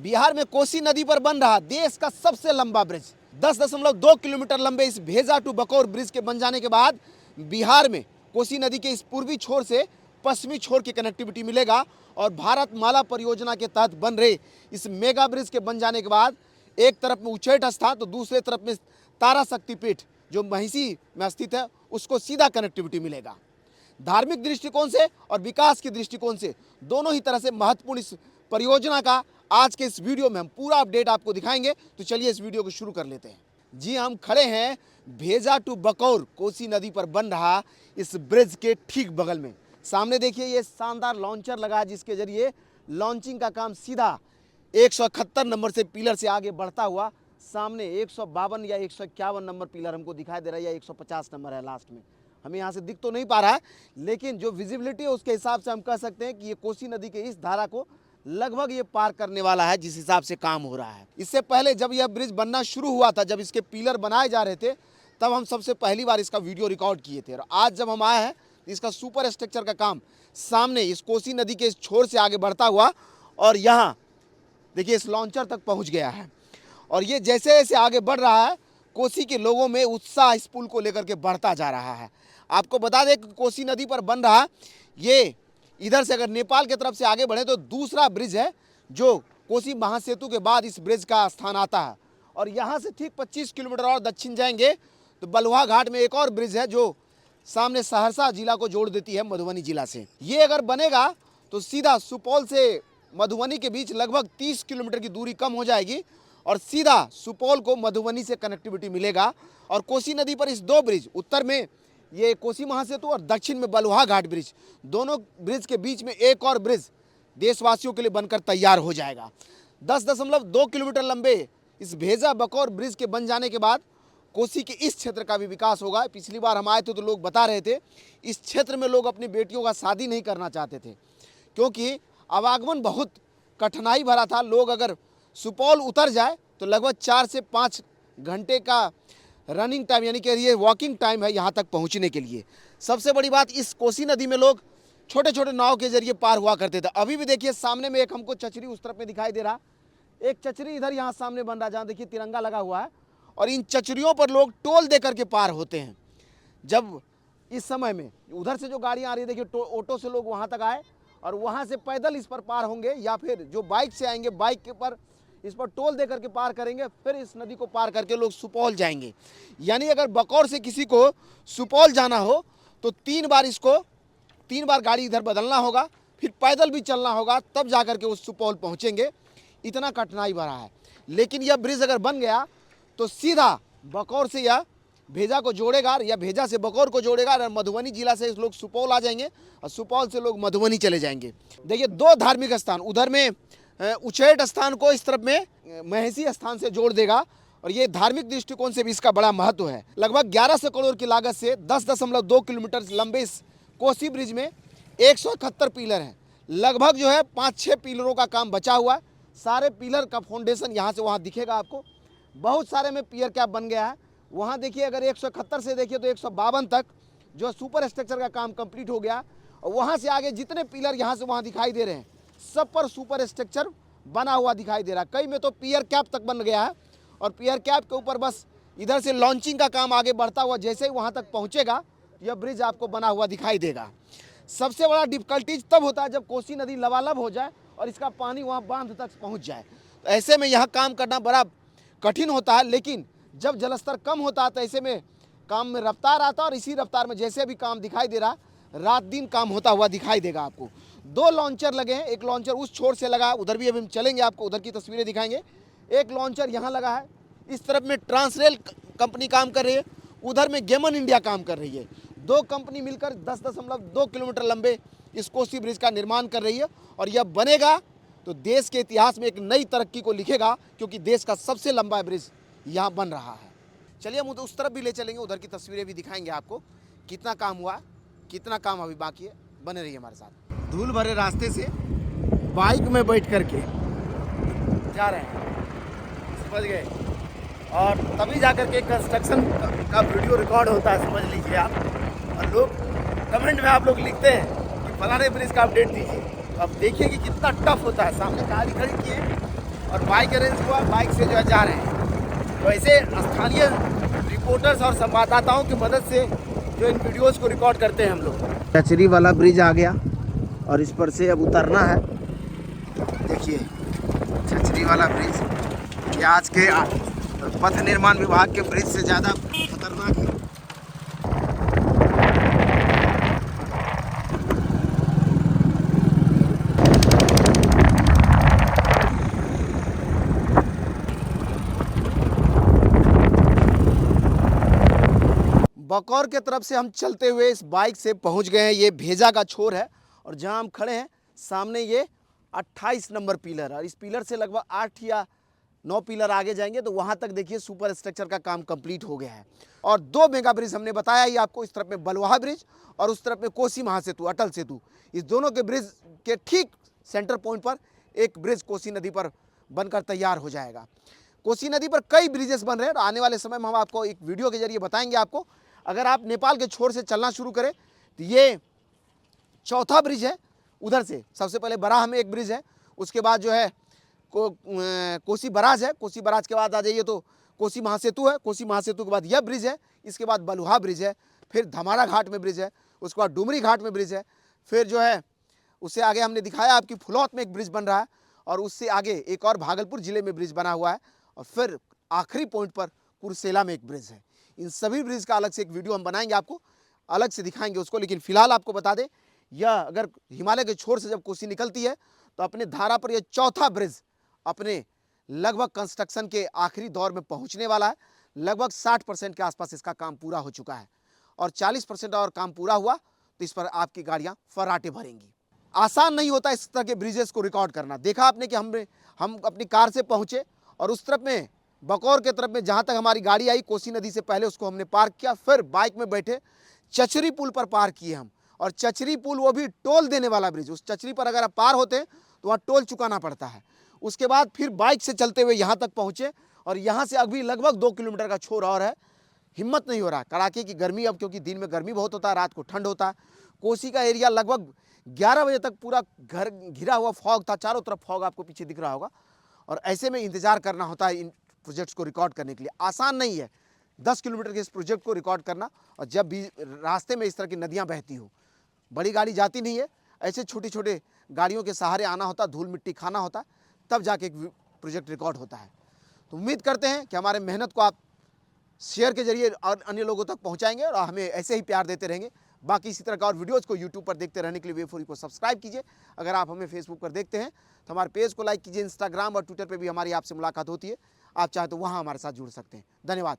बिहार में कोसी नदी पर बन रहा देश का सबसे लंबा ब्रिज 10.2 किलोमीटर लंबे इस भेजा टू बकौर ब्रिज के बन जाने के बाद बिहार में कोसी नदी के इस पूर्वी छोर से पश्चिमी छोर की कनेक्टिविटी मिलेगा। और भारत माला परियोजना के तहत बन रहे इस मेगा ब्रिज के बन जाने के बाद एक तरफ में उच्चैठ स्थान तो दूसरे तरफ में तारा शक्तिपीठ जो महिषी में स्थित है उसको सीधा कनेक्टिविटी मिलेगा। धार्मिक दृष्टिकोण से और विकास के दृष्टिकोण से दोनों ही तरह से महत्वपूर्ण इस परियोजना का आज के इस वीडियो में हम पूरा अपडेट आपको दिखाएंगे। तो चलिए इस वीडियो को शुरू कर लेते हैं। जी हम खड़े हैं भेजा टू बकौर कोसी नदी पर बन रहा इस ब्रिज के ठीक बगल में। सामने देखिए ये शानदार लॉन्चर लगा है जिसके जरिए लॉन्चिंग का काम सीधा 171 नंबर से पिलर से आगे बढ़ता हुआ सामने 152 या 151 नंबर पिलर हमको दिखाई दे रहा है या 150 नंबर है लास्ट में, हमें यहाँ से दिख तो नहीं पा रहा है, लेकिन जो विजिबिलिटी है उसके हिसाब से हम कह सकते हैं कि ये कोसी नदी के इस धारा को लगभग ये पार करने वाला है जिस हिसाब से काम हो रहा है। इससे पहले जब यह ब्रिज बनना शुरू हुआ था, जब इसके पिलर बनाए जा रहे थे, तब हम सबसे पहली बार इसका वीडियो रिकॉर्ड किए थे। और आज जब हम आए हैं इसका सुपर स्ट्रक्चर का काम सामने इस कोसी नदी के इस छोर से आगे बढ़ता हुआ और यहाँ देखिए इस लॉन्चर तक पहुँच गया है। और ये जैसे जैसे आगे बढ़ रहा है कोसी के लोगों में उत्साह इस पुल को लेकर के बढ़ता जा रहा है। आपको बता दें कि कोसी नदी पर बन रहा ये इधर से अगर नेपाल की तरफ से आगे बढ़े तो दूसरा ब्रिज है जो कोसी महासेतु के बाद इस ब्रिज का स्थान आता है। और यहाँ से ठीक 25 किलोमीटर और दक्षिण जाएंगे तो बलुआ घाट में एक और ब्रिज है जो सामने सहरसा जिला को जोड़ देती है मधुबनी जिला से। ये अगर बनेगा तो सीधा सुपौल से मधुबनी के बीच लगभग 30 किलोमीटर की दूरी कम हो जाएगी और सीधा सुपौल को मधुबनी से कनेक्टिविटी मिलेगा। और कोसी नदी पर इस दो ब्रिज, उत्तर में ये कोसी महासेतु और दक्षिण में बलुआ घाट ब्रिज, दोनों ब्रिज के बीच में एक और ब्रिज देशवासियों के लिए बनकर तैयार हो जाएगा। 10.2 किलोमीटर लंबे इस भेजा बकौर ब्रिज के बन जाने के बाद कोसी के इस क्षेत्र का भी विकास होगा। पिछली बार हम आए थे तो लोग बता रहे थे इस क्षेत्र में लोग अपनी बेटियों का शादी नहीं करना चाहते थे क्योंकि आवागमन बहुत कठिनाई भरा था। लोग अगर सुपौल उतर जाए तो लगभग 4 से 5 घंटे का रनिंग टाइम यानी कि ये वॉकिंग टाइम है यहाँ तक पहुँचने के लिए। सबसे बड़ी बात इस कोसी नदी में लोग छोटे छोटे नाव के जरिए पार हुआ करते थे। अभी भी देखिए सामने में एक हमको चचरी उस तरफ में दिखाई दे रहा, एक चचरी इधर यहाँ सामने बन रहा जहाँ देखिए तिरंगा लगा हुआ है और इन चचरियों पर लोग टोल दे करके पार होते हैं। जब इस समय में उधर से जो गाड़ियाँ आ रही है देखिए ऑटो से लोग वहाँ तक आए और वहाँ से पैदल इस पर पार होंगे या फिर जो बाइक से आएंगे बाइक के पर इस पर टोल दे करके पार करेंगे, फिर इस नदी को पार करके लोग सुपौल जाएंगे। यानी अगर बकौर से किसी को सुपौल जाना हो तो 3 बार गाड़ी इधर बदलना होगा, फिर पैदल भी चलना होगा, तब जा करके उस सुपौल पहुँचेंगे। इतना कठिनाई भरा है। लेकिन यह ब्रिज अगर बन गया तो सीधा बकौर से यह भेजा को जोड़ेगा या भेजा से बकौर को जोड़ेगा और मधुबनी जिला से लोग सुपौल आ जाएंगे और सुपौल से लोग मधुबनी चले जाएंगे। देखिए 2 धार्मिक स्थान, उधर में उच्चैठ स्थान को इस तरफ में महिषी स्थान से जोड़ देगा और ये धार्मिक दृष्टिकोण से भी इसका बड़ा महत्व है। लगभग 1100 करोड़ की लागत से 10.2 किलोमीटर लंबे इस कोसी ब्रिज में 171 पिलर हैं। लगभग जो है 5-6 पिलरों का काम बचा हुआ है। सारे पिलर का फाउंडेशन यहाँ से वहाँ दिखेगा आपको। बहुत सारे में पियर कैप बन गया है। वहाँ देखिए अगर 171 से देखिए तो 152 तक जो सुपर स्ट्रक्चर का काम कंप्लीट हो गया और वहाँ से आगे जितने पिलर यहाँ से वहाँ दिखाई दे रहे हैं सब पर सुपर स्ट्रक्चर बना हुआ दिखाई दे रहा है। कई में तो पियर कैप तक बन गया है और पियर कैप के ऊपर बस इधर से लॉन्चिंग का काम आगे बढ़ता हुआ जैसे ही वहाँ तक पहुँचेगा यह ब्रिज आपको बना हुआ दिखाई देगा। सबसे बड़ा डिफिकल्टीज तब होता है जब कोसी नदी लबालब हो जाए और इसका पानी वहाँ बांध तक पहुँच जाए। तो ऐसे में यहाँ काम करना बड़ा कठिन होता है, लेकिन जब जलस्तर कम होता है तो ऐसे में काम में रफ्तार आता है और इसी रफ्तार में जैसे भी काम दिखाई दे रहा रात दिन काम होता हुआ दिखाई देगा आपको। 2 लॉन्चर लगे हैं, एक लॉन्चर उस छोर से लगा, उधर भी अभी हम चलेंगे आपको उधर की तस्वीरें दिखाएंगे। एक लॉन्चर यहाँ लगा है, इस तरफ में ट्रांसरेल कंपनी काम कर रही है, उधर में गेमन इंडिया काम कर रही है। 2 कंपनी मिलकर 10.2 किलोमीटर लंबे इस कोसी ब्रिज का निर्माण कर रही है और यह बनेगा तो देश के इतिहास में एक नई तरक्की को लिखेगा क्योंकि देश का सबसे लंबा ब्रिज यहाँ बन रहा है। चलिए हम उस तरफ भी ले चलेंगे, उधर की तस्वीरें भी दिखाएंगे आपको कितना काम हुआ, कितना काम अभी बाकी है। बने रहिए हमारे साथ। धूल भरे रास्ते से बाइक में बैठ करके जा रहे हैं, समझ गए, और तभी जा करके कंस्ट्रक्शन का वीडियो रिकॉर्ड होता है, समझ लीजिए आप। और लोग कमेंट में आप लोग लिखते हैं कि फलाने ब्रिज का अपडेट दीजिए। तो अब देखिए कि कितना टफ होता है। सामने गाड़ी खड़ी की है और बाइक अरेंज हुआ, बाइक से जो है जा रहे हैं। तो ऐसे स्थानीय रिपोर्टर्स और संवाददाताओं की मदद से जो इन वीडियोस को रिकॉर्ड करते हैं हम लोग। चचरी वाला ब्रिज आ गया और इस पर से अब उतरना है। देखिए चचरी वाला ब्रिज, ये आज के पथ निर्माण विभाग के ब्रिज से ज़्यादा खतरनाक है। बकौर के तरफ से हम चलते हुए इस बाइक से पहुंच गए हैं। ये भेजा का छोर है और जहां हम खड़े हैं सामने ये 28 नंबर पिलर है और इस पिलर से लगभग 8 या 9 पिलर आगे जाएंगे तो वहां तक देखिए सुपर स्ट्रक्चर का काम कंप्लीट हो गया है। और 2 मेगा ब्रिज हमने बताया ही आपको, इस तरफ में बलवाहा ब्रिज और उस तरफ में कोसी महासेतु, अटल सेतु। इस दोनों के ब्रिज के ठीक सेंटर पॉइंट पर एक ब्रिज कोसी नदी पर बनकर तैयार हो जाएगा। कोसी नदी पर कई ब्रिजेस बन रहे हैं और आने वाले समय में हम आपको एक वीडियो के जरिए बताएंगे आपको। अगर आप नेपाल के छोर से चलना शुरू करें तो ये चौथा ब्रिज है। उधर से सबसे पहले बराह में एक ब्रिज है, उसके बाद जो है कोसी बराज है, कोसी बराज के बाद आ जाइए तो कोसी महासेतु है, कोसी महासेतु के बाद यह ब्रिज है, इसके बाद बलुहा ब्रिज है, फिर धमारा घाट में ब्रिज है, उसके बाद डुमरी घाट में ब्रिज है, फिर जो है उससे आगे हमने दिखाया आपकी फुलौत में एक ब्रिज बन रहा है और उससे आगे एक और भागलपुर जिले में ब्रिज बना हुआ है और फिर आखिरी पॉइंट पर कुर्सेला में एक ब्रिज है। इन सभी ब्रिज का अलग से एक वीडियो हम बनाएंगे, आपको अलग से दिखाएंगे उसको। लेकिन फिलहाल आपको बता दें, यह अगर हिमालय के छोर से जब कोसी निकलती है तो अपने धारा पर यह चौथा ब्रिज अपने लगभग कंस्ट्रक्शन के आखिरी दौर में पहुंचने वाला है। लगभग 60% के आसपास इसका काम पूरा हो चुका है और 40% और काम पूरा हुआ तो इस पर आपकी गाड़ियां फर्राटे भरेंगी। आसान नहीं होता इस तरह के ब्रिजेस को रिकॉर्ड करना। देखा आपने कि हम अपनी कार से पहुंचे और उस तरफ में बकौर के तरफ में जहां तक हमारी गाड़ी आई कोसी नदी से पहले उसको हमने पार्क किया, फिर बाइक में बैठे चचरी पुल पर पार किए हम। और चचरी पुल वो भी टोल देने वाला ब्रिज, उस चचरी पर अगर आप पार होते हैं तो वहाँ टोल चुकाना पड़ता है। उसके बाद फिर बाइक से चलते हुए यहाँ तक पहुँचे और यहाँ से अभी लगभग 2 किलोमीटर का छोर और है। हिम्मत नहीं हो रहा, कड़ाके की गर्मी, अब क्योंकि दिन में गर्मी बहुत होता है, रात को ठंड होता है। कोसी का एरिया लगभग 11 बजे तक पूरा घर घिरा हुआ फॉग था, चारों तरफ फॉग आपको पीछे दिख रहा होगा और ऐसे में इंतजार करना होता है इन प्रोजेक्ट्स को रिकॉर्ड करने के लिए। आसान नहीं है 10 किलोमीटर के इस प्रोजेक्ट को रिकॉर्ड करना और जब भी रास्ते में इस तरह की नदियां बहती हो, बड़ी गाड़ी जाती नहीं है, ऐसे छोटे छोटे गाड़ियों के सहारे आना होता, धूल मिट्टी खाना होता, तब जाके एक प्रोजेक्ट रिकॉर्ड होता है। तो उम्मीद करते हैं कि हमारे मेहनत को आप शेयर के जरिए और अन्य लोगों तक पहुंचाएंगे और हमें ऐसे ही प्यार देते रहेंगे। बाकी इसी तरह का और वीडियोज़ को यूट्यूब पर देखते रहने के लिए वेव4यू को सब्सक्राइब कीजिए। अगर आप हमें फेसबुक पर देखते हैं तो हमारे पेज को लाइक कीजिए। इंस्टाग्राम और ट्विटर पर भी हमारी आपसे मुलाकात होती है, आप चाहे तो वहाँ हमारे साथ जुड़ सकते हैं। धन्यवाद।